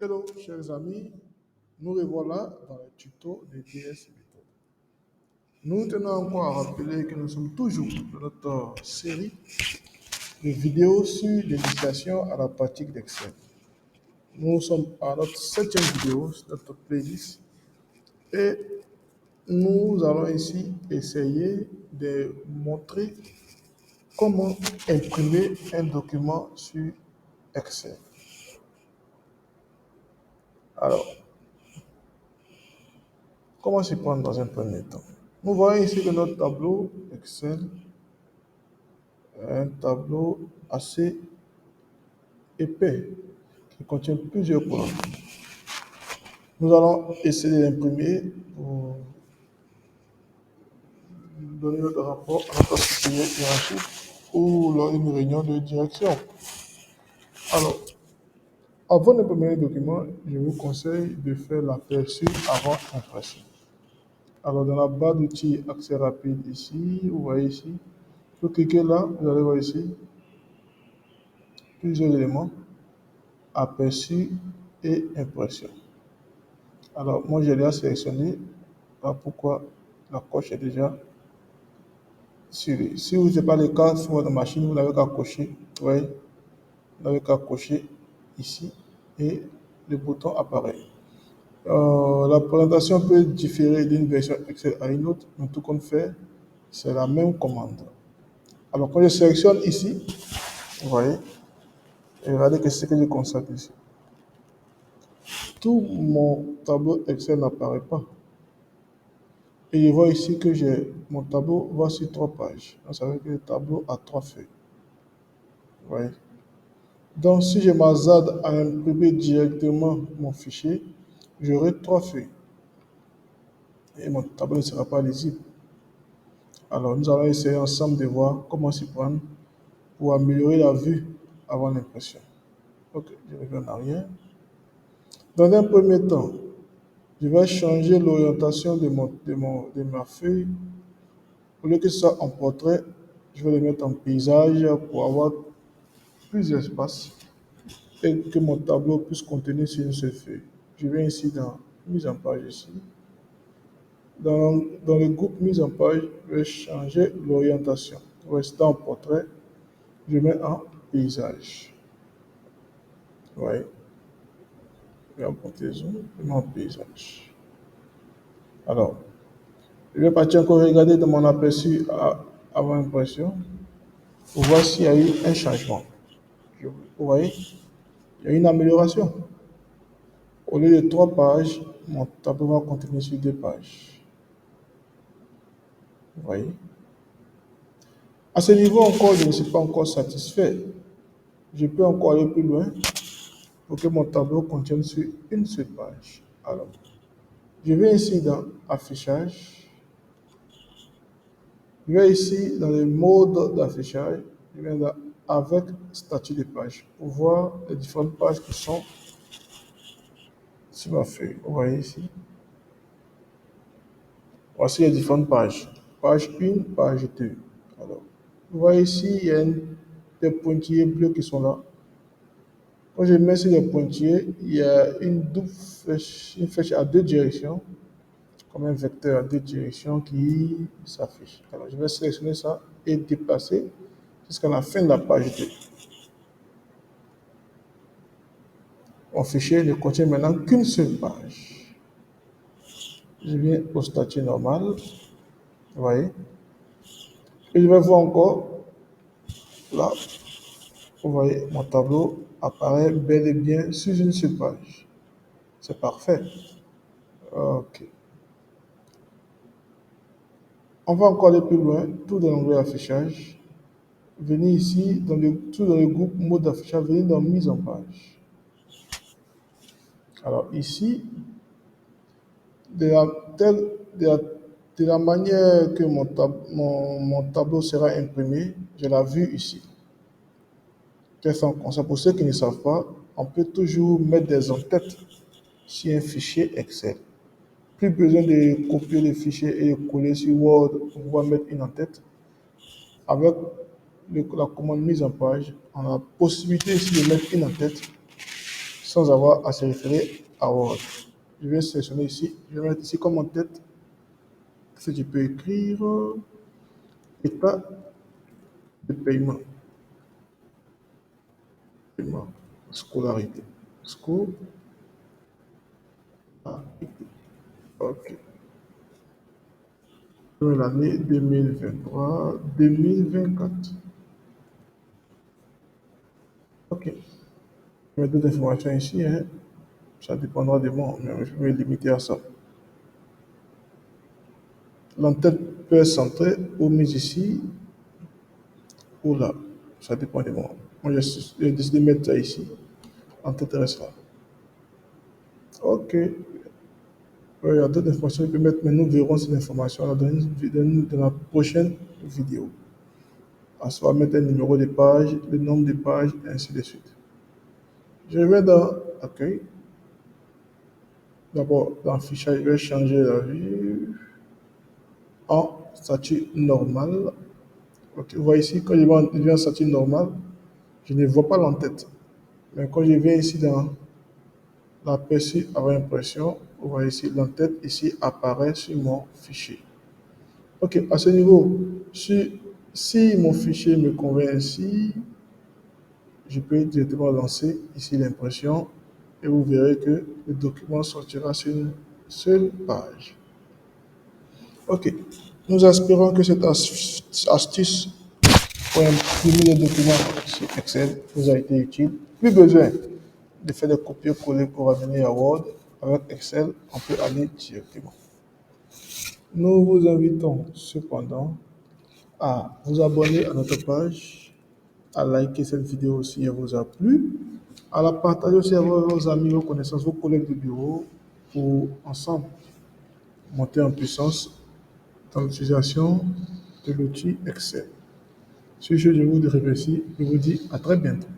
Hello, chers amis, nous revoilà dans le tuto de DS Méthode. Nous tenons encore à rappeler que nous sommes toujours dans notre série de vidéos sur l'initiation à la pratique d'Excel. Nous sommes à notre septième vidéo sur notre playlist et nous allons ici essayer de montrer comment imprimer un document sur Excel. Alors, comment s'y prendre dans un premier temps? Nous voyons ici que notre tableau Excel est un tableau assez épais qui contient plusieurs colonnes. Nous allons essayer de l'imprimer pour donner notre rapport à notre supérieur hiérarchique ou lors d'une réunion de direction. Alors, avant d'imprimer le document, je vous conseille de faire l'aperçu avant impression. Alors, dans la barre d'outils accès rapide ici, vous voyez ici, vous cliquez là, vous allez voir ici plusieurs éléments, aperçu et impression. Alors, moi, j'ai déjà sélectionné. Voilà pourquoi la coche est déjà sur. Si vous n'avez pas le cas sur votre machine, vous n'avez qu'à cocher. Vous voyez, vous n'avez qu'à cocher ici et le bouton apparaît. La présentation peut différer d'une version Excel à une autre, mais tout compte fait, c'est la même commande. Alors, quand je sélectionne ici, vous voyez, et regardez ce que je constate ici. Tout mon tableau Excel n'apparaît pas. Et je vois ici que mon tableau va sur 3 pages. Donc, ça veut dire que le tableau a 3 feuilles. Vous voyez? Donc, si je m'hasarde à imprimer directement mon fichier, j'aurai 3 feuilles. Et mon tableau ne sera pas lisible. Alors, nous allons essayer ensemble de voir comment s'y prendre pour améliorer la vue avant l'impression. Ok, je reviens en arrière. Dans un premier temps, je vais changer l'orientation de ma feuille. Au lieu que ce soit en portrait, je vais le mettre en paysage pour avoir plus d'espace et que mon tableau puisse contenir sur une seule feuille. Je viens ici dans mise en page ici. Dans le groupe mise en page, je vais changer l'orientation. Restant en portrait, je mets en paysage. Vous voyez, je vais apporter zoom, je mets en paysage. Alors, je vais partir encore regarder dans mon aperçu avant impression pour voir s'il y a eu un changement. Vous voyez, il y a une amélioration. Au lieu de 3 pages, mon tableau va contenir sur 2 pages. Vous voyez? À ce niveau encore, je ne suis pas encore satisfait. Je peux encore aller plus loin pour que mon tableau contienne sur une seule page. Alors, je vais ici dans Affichage. Je vais ici dans le mode d'affichage. Je viens dans Avec statut de page pour voir les différentes pages qui sont sur ma feuille. Vous voyez ici. Voici les différentes pages. Page 1, page 2. Alors, vous voyez ici, il y a des pointillés bleus qui sont là. Quand je mets sur les pointillés, il y a une flèche à 2 directions, comme un vecteur à 2 directions qui s'affiche. Alors, je vais sélectionner ça et déplacer jusqu'à la fin de la page 2. Mon fichier ne contient maintenant qu'une seule page. Je viens au statut normal. Vous voyez? Et je vais voir encore là. Vous voyez, mon tableau apparaît bel et bien sur une seule page. C'est parfait. Ok. On va encore aller plus loin, tout dans l'onglet affichage. Venez ici, tout dans le groupe mode d'affichage, venez dans mise en page. Alors ici, de la manière que mon tableau sera imprimé, je l'ai vu ici. Quels sont les conseils? Pour ceux qui ne savent pas, on peut toujours mettre des en-têtes sur un fichier Excel. Plus besoin de copier le fichier et coller sur Word pour pouvoir mettre une en-tête. Avec la commande mise en page, on a la possibilité ici de mettre une en-tête sans avoir à se référer à Word. Je vais sélectionner ici, je vais mettre ici comme en tête que je peux écrire état de paiement, paiement, scolarité, scolarité. Ok. Pour l'année 2023-2024. Ok. Je mets d'autres informations ici, hein. Ça dépendra de moi, mais je vais me limiter à ça. L'entête peut être centrée ou mise ici ou là. Ça dépend de moi. Moi, j'ai décidé de mettre ça ici. L'entête reste là. Ok. Il y a d'autres informations que je peux mettre, mais nous verrons ces informations dans la prochaine vidéo. On va mettre un numéro de page, le nombre de pages, et ainsi de suite. Je vais dans Accueil. D'abord, dans Fichage, je vais changer la vue en statut normal. Ok, vous voyez ici, quand je vais en statut normal, je ne vois pas l'entête. Mais quand je viens ici dans l'aperçu avant impression, vous voyez ici, l'entête ici apparaît sur mon fichier. Ok, à ce niveau, si mon fichier me convient ainsi, je peux directement lancer ici l'impression et vous verrez que le document sortira sur une seule page. Ok, nous espérons que cette astuce pour imprimer les documents sur Excel vous a été utile. Plus besoin de faire des copier-coller pour amener à Word. Avec Excel, on peut aller directement. Nous vous invitons cependant à vous abonner à notre page, à liker cette vidéo si elle vous a plu, à la partager aussi à vos amis, vos connaissances, vos collègues de bureau pour ensemble monter en puissance dans l'utilisation de l'outil Excel. Sur ce, je vous remercie et vous dis à très bientôt.